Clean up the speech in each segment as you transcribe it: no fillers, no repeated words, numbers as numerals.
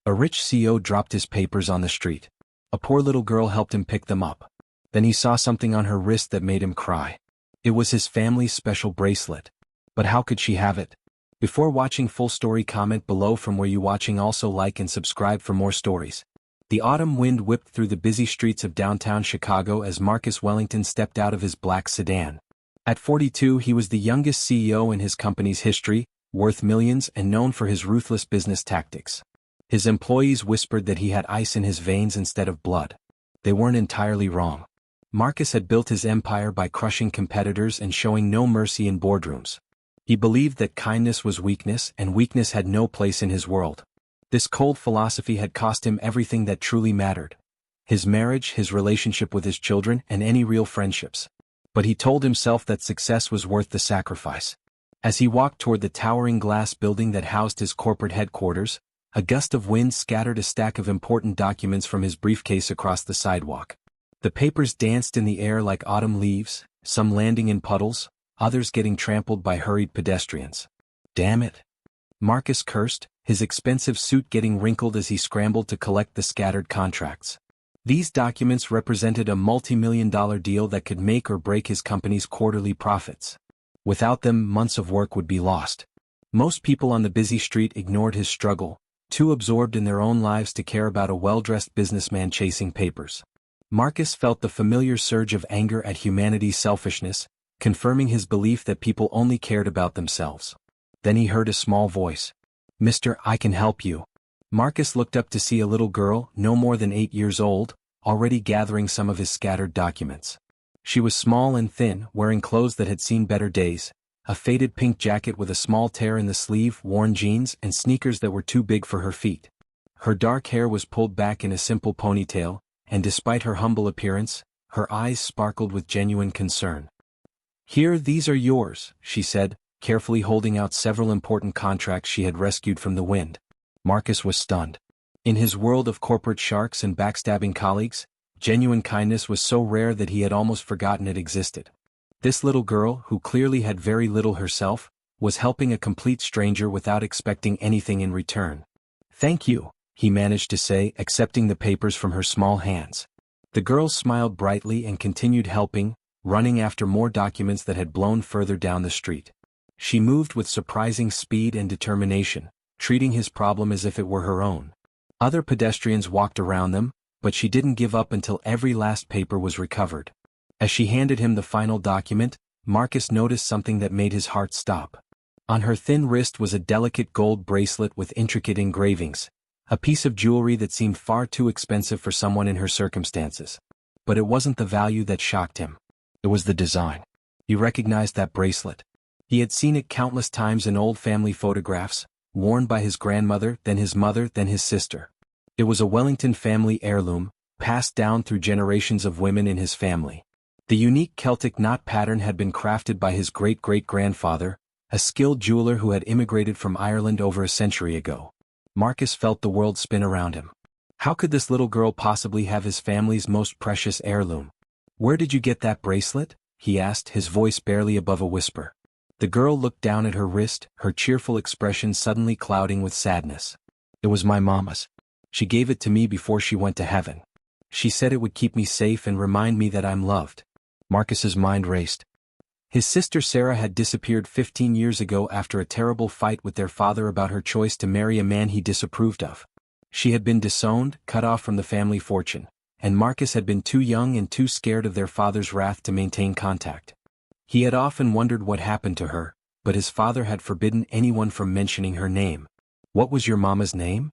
A rich CEO dropped his papers on the street. A poor little girl helped him pick them up. Then he saw something on her wrist that made him cry. It was his family's special bracelet. But how could she have it? Before watching full story, comment below from where you watching. Also like and subscribe for more stories. The autumn wind whipped through the busy streets of downtown Chicago as Marcus Wellington stepped out of his black sedan. At 42, he was the youngest CEO in his company's history, worth millions and known for his ruthless business tactics. His employees whispered that he had ice in his veins instead of blood. They weren't entirely wrong. Marcus had built his empire by crushing competitors and showing no mercy in boardrooms. He believed that kindness was weakness and weakness had no place in his world. This cold philosophy had cost him everything that truly mattered: his marriage, his relationship with his children, and any real friendships. But he told himself that success was worth the sacrifice. As he walked toward the towering glass building that housed his corporate headquarters, a gust of wind scattered a stack of important documents from his briefcase across the sidewalk. The papers danced in the air like autumn leaves, some landing in puddles, others getting trampled by hurried pedestrians. Damn it! Marcus cursed, his expensive suit getting wrinkled as he scrambled to collect the scattered contracts. These documents represented a multi-million-dollar deal that could make or break his company's quarterly profits. Without them, months of work would be lost. Most people on the busy street ignored his struggle, too absorbed in their own lives to care about a well-dressed businessman chasing papers. Marcus felt the familiar surge of anger at humanity's selfishness, confirming his belief that people only cared about themselves. Then he heard a small voice. "Mister, I can help you." Marcus looked up to see a little girl, no more than 8 years old, already gathering some of his scattered documents. She was small and thin, wearing clothes that had seen better days: a faded pink jacket with a small tear in the sleeve, worn jeans, and sneakers that were too big for her feet. Her dark hair was pulled back in a simple ponytail, and despite her humble appearance, her eyes sparkled with genuine concern. "Here, these are yours," she said, carefully holding out several important contracts she had rescued from the wind. Marcus was stunned. In his world of corporate sharks and backstabbing colleagues, genuine kindness was so rare that he had almost forgotten it existed. This little girl, who clearly had very little herself, was helping a complete stranger without expecting anything in return. "Thank you," he managed to say, accepting the papers from her small hands. The girl smiled brightly and continued helping, running after more documents that had blown further down the street. She moved with surprising speed and determination, treating his problem as if it were her own. Other pedestrians walked around them, but she didn't give up until every last paper was recovered. As she handed him the final document, Marcus noticed something that made his heart stop. On her thin wrist was a delicate gold bracelet with intricate engravings, a piece of jewelry that seemed far too expensive for someone in her circumstances. But it wasn't the value that shocked him. It was the design. He recognized that bracelet. He had seen it countless times in old family photographs, worn by his grandmother, then his mother, then his sister. It was a Wellington family heirloom, passed down through generations of women in his family. The unique Celtic knot pattern had been crafted by his great-great-grandfather, a skilled jeweler who had immigrated from Ireland over a century ago. Marcus felt the world spin around him. How could this little girl possibly have his family's most precious heirloom? "Where did you get that bracelet?" he asked, his voice barely above a whisper. The girl looked down at her wrist, her cheerful expression suddenly clouding with sadness. "It was my mama's. She gave it to me before she went to heaven. She said it would keep me safe and remind me that I'm loved." Marcus's mind raced. His sister Sarah had disappeared 15 years ago after a terrible fight with their father about her choice to marry a man he disapproved of. She had been disowned, cut off from the family fortune, and Marcus had been too young and too scared of their father's wrath to maintain contact. He had often wondered what happened to her, but his father had forbidden anyone from mentioning her name. "What was your mama's name?"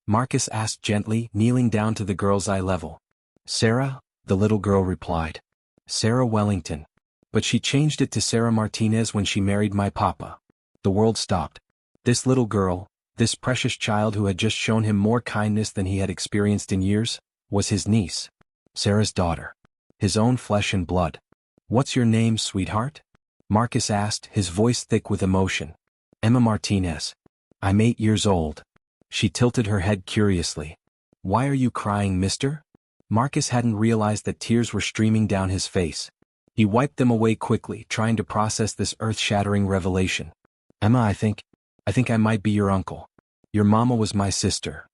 Marcus asked gently, kneeling down to the girl's eye level. "Sarah," the little girl replied. "Sarah Wellington. But she changed it to Sarah Martinez when she married my papa." The world stopped. This little girl, this precious child who had just shown him more kindness than he had experienced in years, was his niece. Sarah's daughter. His own flesh and blood. "What's your name, sweetheart?" Marcus asked, his voice thick with emotion. "Emma Martinez. I'm 8 years old." She tilted her head curiously. "Why are you crying, mister?" Marcus hadn't realized that tears were streaming down his face. He wiped them away quickly, trying to process this earth-shattering revelation. "Emma, I think I might be your uncle. Your mama was my sister."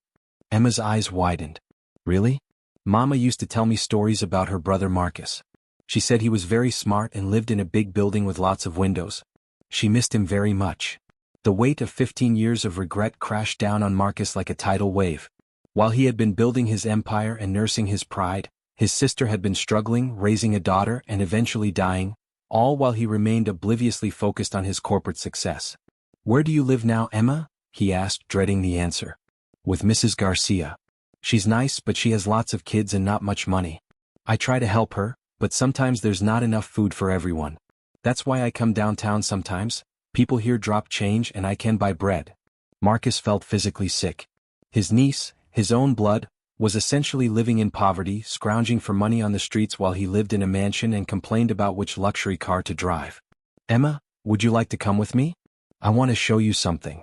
Emma's eyes widened. Really? Mama used to tell me stories about her brother Marcus. She said he was very smart and lived in a big building with lots of windows. She missed him very much. The weight of 15 years of regret crashed down on Marcus like a tidal wave. While he had been building his empire and nursing his pride, his sister had been struggling, raising a daughter, and eventually dying, all while he remained obliviously focused on his corporate success. "Where do you live now, Emma?" he asked, dreading the answer. "With Mrs. Garcia. She's nice, but she has lots of kids and not much money. I try to help her, but sometimes there's not enough food for everyone. That's why I come downtown sometimes. People here drop change and I can buy bread." Marcus felt physically sick. His niece, his own blood, was essentially living in poverty, scrounging for money on the streets while he lived in a mansion and complained about which luxury car to drive. "Emma, would you like to come with me? I want to show you something."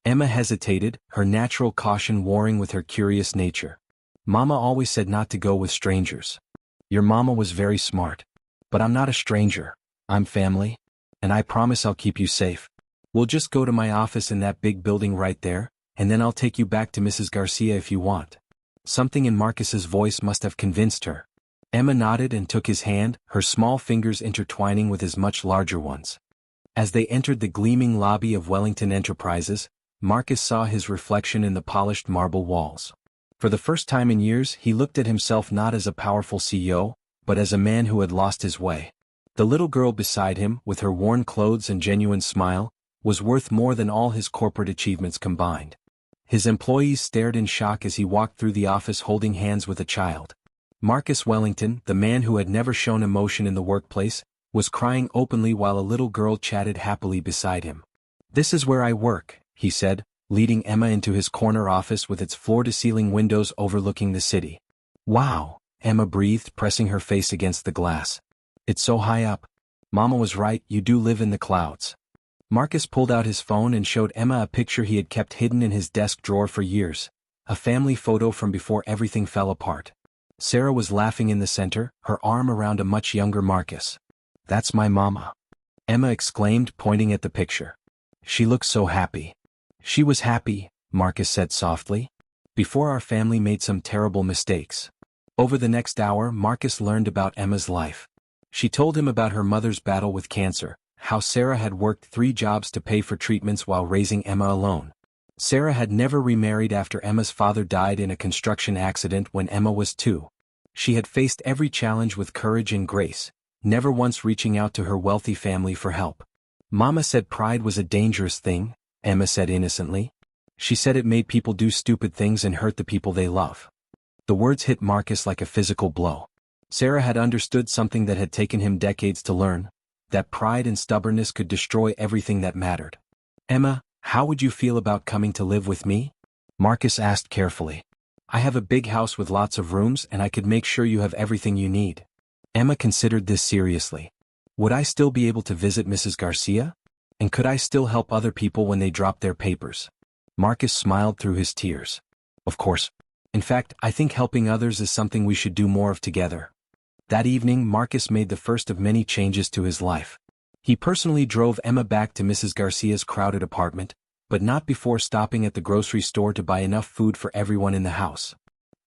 Emma hesitated, her natural caution warring with her curious nature. "Mama always said not to go with strangers." "Your mama was very smart. But I'm not a stranger. I'm family. And I promise I'll keep you safe. We'll just go to my office in that big building right there, and then I'll take you back to Mrs. Garcia if you want." Something in Marcus's voice must have convinced her. Emma nodded and took his hand, her small fingers intertwining with his much larger ones. As they entered the gleaming lobby of Wellington Enterprises, Marcus saw his reflection in the polished marble walls. For the first time in years he looked at himself not as a powerful CEO, but as a man who had lost his way. The little girl beside him, with her worn clothes and genuine smile, was worth more than all his corporate achievements combined. His employees stared in shock as he walked through the office holding hands with a child. Marcus Wellington, the man who had never shown emotion in the workplace, was crying openly while a little girl chatted happily beside him. "This is where I work," he said, leading Emma into his corner office with its floor-to-ceiling windows overlooking the city. "Wow," Emma breathed, pressing her face against the glass. "It's so high up. Mama was right, you do live in the clouds." Marcus pulled out his phone and showed Emma a picture he had kept hidden in his desk drawer for years, a family photo from before everything fell apart. Sarah was laughing in the center, her arm around a much younger Marcus. "That's my mama," Emma exclaimed, pointing at the picture. "She looks so happy." "She was happy," Marcus said softly, "before our family made some terrible mistakes." Over the next hour Marcus learned about Emma's life. She told him about her mother's battle with cancer, how Sarah had worked 3 jobs to pay for treatments while raising Emma alone. Sarah had never remarried after Emma's father died in a construction accident when Emma was 2. She had faced every challenge with courage and grace, never once reaching out to her wealthy family for help. "Mama said pride was a dangerous thing," Emma said innocently. "She said it made people do stupid things and hurt the people they love." The words hit Marcus like a physical blow. Sarah had understood something that had taken him decades to learn, that pride and stubbornness could destroy everything that mattered. "Emma, how would you feel about coming to live with me?" Marcus asked carefully. "I have a big house with lots of rooms and I could make sure you have everything you need." Emma considered this seriously. "Would I still be able to visit Mrs. Garcia? And could I still help other people when they dropped their papers?" Marcus smiled through his tears. "Of course. In fact, I think helping others is something we should do more of together." That evening Marcus made the first of many changes to his life. He personally drove Emma back to Mrs. Garcia's crowded apartment, but not before stopping at the grocery store to buy enough food for everyone in the house.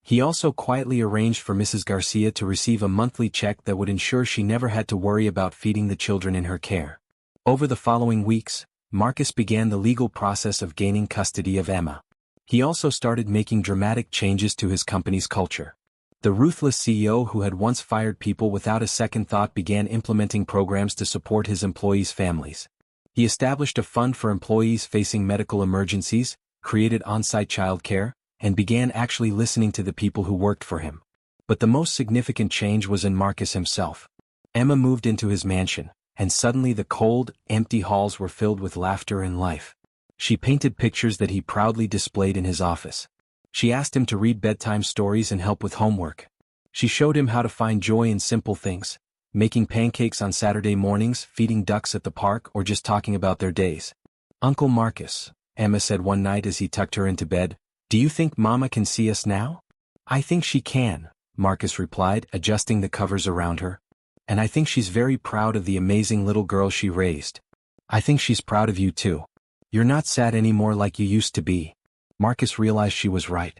He also quietly arranged for Mrs. Garcia to receive a monthly check that would ensure she never had to worry about feeding the children in her care. Over the following weeks, Marcus began the legal process of gaining custody of Emma. He also started making dramatic changes to his company's culture. The ruthless CEO who had once fired people without a second thought began implementing programs to support his employees' families. He established a fund for employees facing medical emergencies, created on-site childcare, and began actually listening to the people who worked for him. But the most significant change was in Marcus himself. Emma moved into his mansion, and suddenly the cold, empty halls were filled with laughter and life. She painted pictures that he proudly displayed in his office. She asked him to read bedtime stories and help with homework. She showed him how to find joy in simple things, making pancakes on Saturday mornings, feeding ducks at the park, or just talking about their days. "Uncle Marcus," Emma said one night as he tucked her into bed, "do you think Mama can see us now?" "I think she can," Marcus replied, adjusting the covers around her. "And I think she's very proud of the amazing little girl she raised. I think she's proud of you too. You're not sad anymore like you used to be." Marcus realized she was right.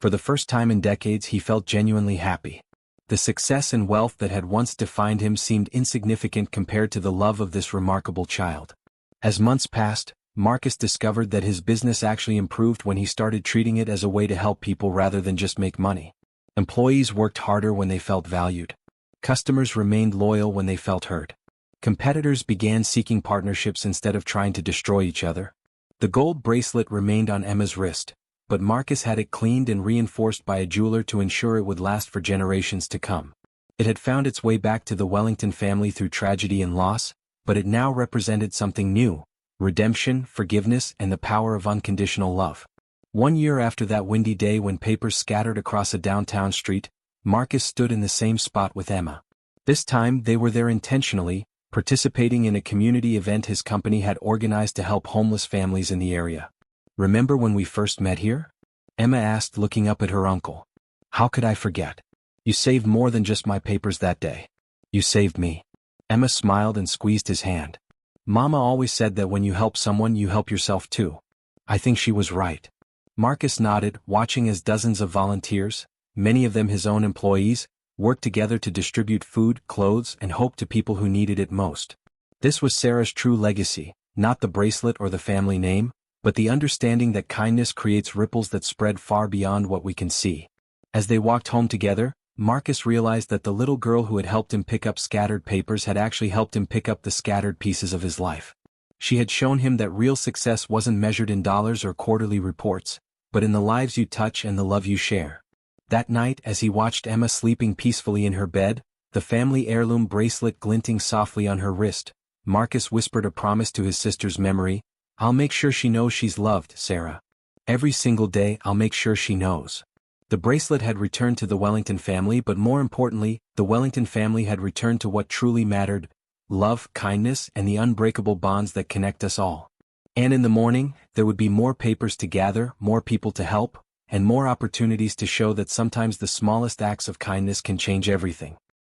For the first time in decades he felt genuinely happy. The success and wealth that had once defined him seemed insignificant compared to the love of this remarkable child. As months passed, Marcus discovered that his business actually improved when he started treating it as a way to help people rather than just make money. Employees worked harder when they felt valued. Customers remained loyal when they felt heard. Competitors began seeking partnerships instead of trying to destroy each other. The gold bracelet remained on Emma's wrist, but Marcus had it cleaned and reinforced by a jeweler to ensure it would last for generations to come. It had found its way back to the Wellington family through tragedy and loss, but it now represented something new: redemption, forgiveness, and the power of unconditional love. 1 year after that windy day when papers scattered across a downtown street, Marcus stood in the same spot with Emma. This time they were there intentionally, participating in a community event his company had organized to help homeless families in the area. "Remember when we first met here?" Emma asked, looking up at her uncle. "How could I forget? You saved more than just my papers that day. You saved me." Emma smiled and squeezed his hand. "Mama always said that when you help someone you help yourself too." I think she was right. Marcus nodded, watching as dozens of volunteers, many of them his own employees, worked together to distribute food, clothes, and hope to people who needed it most. This was Sarah's true legacy, not the bracelet or the family name, but the understanding that kindness creates ripples that spread far beyond what we can see. As they walked home together, Marcus realized that the little girl who had helped him pick up scattered papers had actually helped him pick up the scattered pieces of his life. She had shown him that real success wasn't measured in dollars or quarterly reports, but in the lives you touch and the love you share. That night, as he watched Emma sleeping peacefully in her bed, the family heirloom bracelet glinting softly on her wrist, Marcus whispered a promise to his sister's memory: "I'll make sure she knows she's loved, Sarah. Every single day I'll make sure she knows." The bracelet had returned to the Wellington family, but more importantly, the Wellington family had returned to what truly mattered: love, kindness, and the unbreakable bonds that connect us all. And in the morning, there would be more papers to gather, more people to help, and more opportunities to show that sometimes the smallest acts of kindness can change everything.